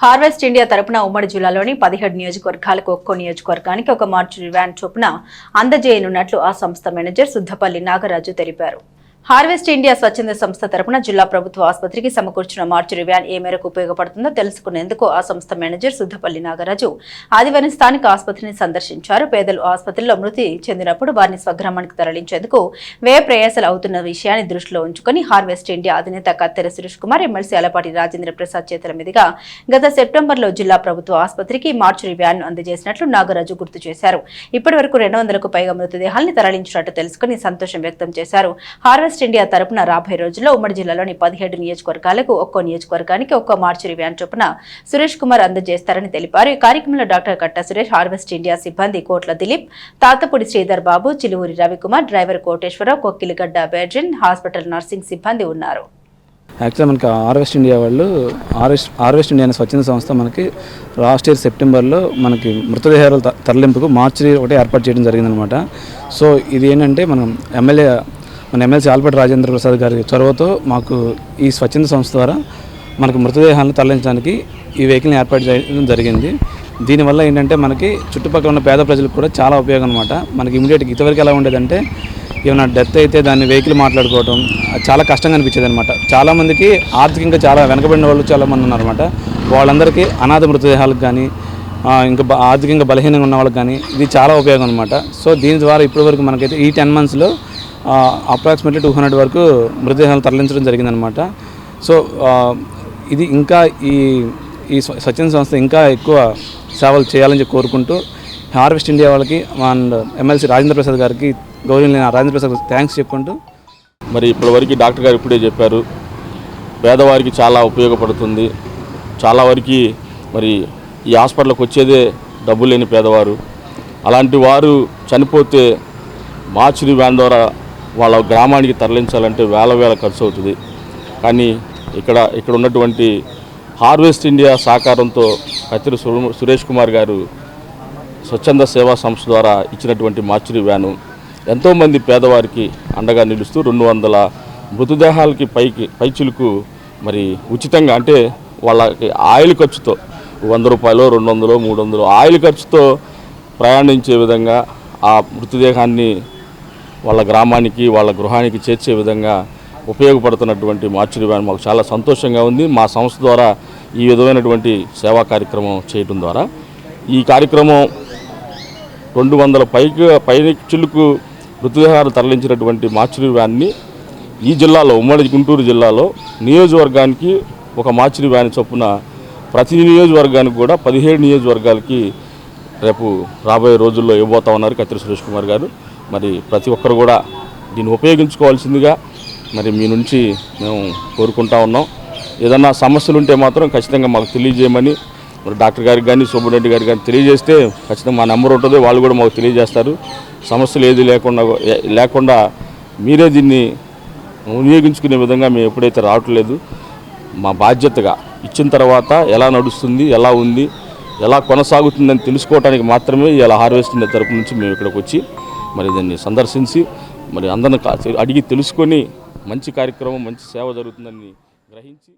Harvest India తరపున ఉమ్మడి జిల్లాలోని 17 నియోజకవర్గాలకు ఒక్కో నియోజకవర్గానికి ఒక మార్చురీ వ్యాన్ చొప్పున అందజేయనున్నట్లు ఆ సంస్థ మేనేజర్ సుద్దపల్లి నాగరాజు తెలిపారు. హార్వెస్ట్ ఇండియా స్వచ్ఛంద సంస్థ తరపున జిల్లా ప్రభుత్వ ఆసుపత్రికి సమకూర్చిన మార్చురీ వ్యాన్ ఏ మేరకు ఉపయోగపడుతుందో తెలుసుకునేందుకు ఆ సంస్థ మేనేజర్ సుద్దపల్లి నాగరాజు ఆదివారం స్థానిక ఆసుపత్రిని సందర్శించారు. పేదలు ఆసుపత్రిలో మృతి చెందినప్పుడు వారిని స్వగ్రామానికి తరలించేందుకు వ్యయ ప్రయాసాలు అవుతున్న విషయాన్ని దృష్టిలో ఉంచుకుని హార్వెస్ట్ ఇండియా అధినేత కత్తెర సురేష్ కుమార్, ఎమ్మెల్సీ అలపాటి రాజేంద్ర ప్రసాద్ చేతుల మీదుగా గత సెప్టెంబర్లో జిల్లా ప్రభుత్వ ఆసుపత్రికి మార్చురీ వ్యాన్ అందజేసినట్లు నాగరాజు గుర్తు చేశారు. ఇప్పటి వరకు 200కు పైగా మృతదేహాల్ని తరలించినట్టు తెలుసుకుని సంతోషం వ్యక్తం చేశారు. హార్వెస్ట్ ఇండియా తరపున రాబోయే రోజుల్లో ఉమ్మడి జిల్లాలోని 17 నియోజకవర్గాలకు ఒక్కో నియోజకవర్గానికి ఒక్కో మార్చురీ వ్యాన్ చొప్పున సురేష్ కుమార్ అందజేస్తారని తెలిపారు. ఈ కార్యక్రమంలో doctor Katta Suresh, harvest India సిబ్బంది Kotla Dilip, Tatapudi Sridhar Babu, Chiluvuri Ravikumar, driver Koteswararao, Kokkiligadda Berjin, hospital nursing సిబ్బంది ఉన్నారు. యాక్చువల్గా మనకి హార్వెస్ట్ ఇండియా వాళ్ళు హార్వెస్ట్ ఇండియా అనే స్వచ్ఛంద సంస్థ మనకి లాస్ట్ ఇయర్ సెప్టెంబర్లో మనకి మృతదేహాల తరలింపుకు మార్చురీ ఒకటి ఏర్పాటు చేయడం జరిగిందనమాట. సో ఇది ఏంటంటే మన ఎమ్మెల్సీ అలపాటి రాజేంద్ర ప్రసాద్ గారి చొరవతో మాకు ఈ స్వచ్ఛంద సంస్థ ద్వారా మనకు మృతదేహాలను తరలించడానికి ఈ వెహికల్ని ఏర్పాటు చేయడం జరిగింది. దీనివల్ల ఏంటంటే మనకి చుట్టుపక్కల ఉన్న పేద ప్రజలకు కూడా చాలా ఉపయోగం అనమాట. మనకి ఇమీడియట్గా ఇంతవరకు ఎలా ఉండేదంటే ఏమైనా డెత్ అయితే దాన్ని వెహికల్ మాట్లాడుకోవడం చాలా కష్టంగా అనిపించేది అనమాట. చాలామందికి ఆర్థికంగా చాలా వెనకబడిన వాళ్ళు చాలామంది ఉన్నారన్నమాట. వాళ్ళందరికీ అనాథ మృతదేహాలకు కానీ ఇంకా ఆర్థికంగా బలహీనంగా ఉన్న వాళ్ళకి కానీ ఇది చాలా ఉపయోగం అనమాట. సో దీని ద్వారా ఇప్పటివరకు మనకైతే ఈ 10 monthsలో అప్రాక్సిమేట్లీ 200 వరకు మృతదేహాలు తరలించడం జరిగిందనమాట. సో ఇది ఇంకా ఈ స్వచ్ఛంద సంస్థ ఇంకా ఎక్కువ సేవలు చేయాలని కోరుకుంటూ హార్వెస్ట్ ఇండియా వాళ్ళకి అండ్ ఎమ్మెల్సీ రాజేంద్ర ప్రసాద్ గారికి గౌరవనీయ రాజేంద్ర ప్రసాద్ థ్యాంక్స్ చెప్పుకుంటూ, మరి ఇప్పటివరకు డాక్టర్ గారు ఇప్పుడే చెప్పారు, పేదవారికి చాలా ఉపయోగపడుతుంది. చాలా వరకు మరి ఈ హాస్పిటల్కి వచ్చేదే డబ్బు లేని పేదవారు. అలాంటి వారు చనిపోతే మార్చురీ వ్యాన్ ద్వారా వాళ్ళ గ్రామానికి తరలించాలంటే వేల ఖర్చు అవుతుంది. కానీ ఇక్కడ ఉన్నటువంటి హార్వెస్ట్ ఇండియా సహకారంతో కత్తెర సురేష్ కుమార్ గారు స్వచ్ఛంద సేవా సంస్థ ద్వారా ఇచ్చినటువంటి మార్చురీ వ్యాను ఎంతోమంది పేదవారికి అండగా నిలుస్తూ 200 మృతదేహాలకి పైచిలుకు మరి ఉచితంగా, అంటే వాళ్ళకి ఆయిల్ ఖర్చుతో 100 రూపాయలు, 200, 300 ఆయిల్ ఖర్చుతో ప్రయాణించే విధంగా ఆ మృతదేహాన్ని వాళ్ళ గ్రామానికి వాళ్ళ గృహానికి చేర్చే విధంగా ఉపయోగపడుతున్నటువంటి మార్చురీ వ్యాన్ మాకు చాలా సంతోషంగా ఉంది. మా సంస్థ ద్వారా ఈ విధమైనటువంటి సేవా కార్యక్రమం చేయడం ద్వారా ఈ కార్యక్రమం 200 పైచిలుకు మృతదేహాలు తరలించినటువంటి మార్చురీ వ్యాన్ని ఈ జిల్లాలో, ఉమ్మడి గుంటూరు జిల్లాలో నియోజకవర్గానికి ఒక మార్చురీ వ్యాన్ చొప్పున ప్రతి నియోజకవర్గానికి కూడా 17 నియోజకవర్గాలకి రేపు రాబోయే రోజుల్లో ఇవ్వబోతా ఉన్నారు కత్తెర సురేష్ కుమార్ గారు. మరి ప్రతి ఒక్కరు కూడా దీన్ని ఉపయోగించుకోవాల్సిందిగా మరి మీ నుంచి మేము కోరుకుంటా ఉన్నాం. ఏదన్నా సమస్యలు ఉంటే మాత్రం ఖచ్చితంగా మాకు తెలియజేయమని మరి డాక్టర్ గారికి కానీ సుబ్బరెడ్డి గారికి కానీ తెలియజేస్తే ఖచ్చితంగా మా నెంబర్ ఉంటుంది, వాళ్ళు కూడా మాకు తెలియజేస్తారు. సమస్యలు ఏది లేకుండా మీరే దీన్ని వినియోగించుకునే విధంగా మేము ఎప్పుడైతే రావట్లేదు, మా బాధ్యతగా ఇచ్చిన తర్వాత ఎలా నడుస్తుంది, ఎలా ఉంది, ఎలా కొనసాగుతుందని తెలుసుకోవడానికి మాత్రమే ఇలా హార్వెస్ట్ ఇండియా తరపు నుంచి మేము ఇక్కడికి వచ్చి మరి దీన్ని సందర్శించి మరి అందరిని అడిగి తెలుసుకొని మంచి కార్యక్రమం, మంచి సేవ జరుగుతుందని గ్రహించి